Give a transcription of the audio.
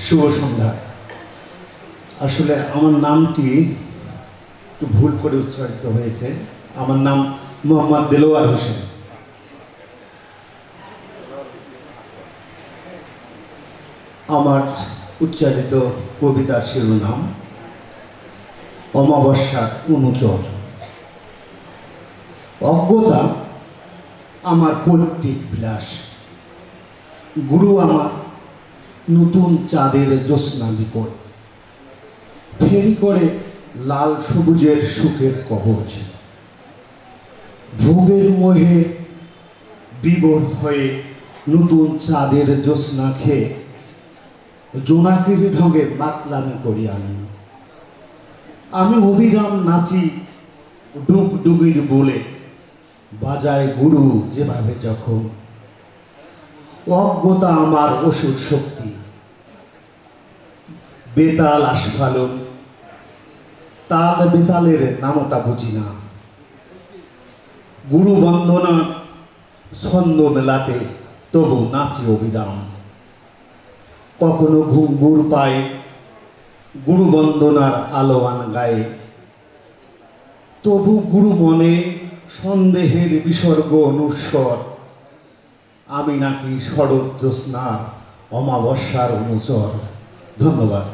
শুভ সন্ধ্যা। আসলে আমার নামটি একটু ভুল করে উচ্চারিত হয়েছে। আমার নাম মোহাম্মদ দেলোয়ার হোসেন। আমার উচ্চারিত কবিতার শিরোনাম অমাবস্যার অনুচর। অজ্ঞতা আমার পৈতৃক বিলাস, গুরু আমার নতুন চাঁদের জ্যোৎস্না বিকট, ফেরি করে লাল সবুজের সুখের কবচ। ভোগের মোহে বিবর হয়ে নতুন চাঁদের জ্যোৎস্না খেয়ে জোনাকির ঢঙে মাতলামি করি আমি অবিরাম নাচি ডুগডুগির বলে, বাজায় গুরু যেভাবে যখন। অজ্ঞতা আমার অসুর শক্তি, বেতাল আস্ফালন, তাল বেতালের নামতা বুঝি না। গুরু বন্দনা ছন্দ মেলাতে তবু নাচি অবিরাম। কখনো ঘুঙ্গুর পায় গুরু বন্দনার আলোয়ান গায়ে, তবু গুরু মনে সন্দেহের বিসর্গ অনুস্বর। আমি নাকি শরৎ জ্যোৎস্নার অমাবস্যার অনুচর। ধন্যবাদ।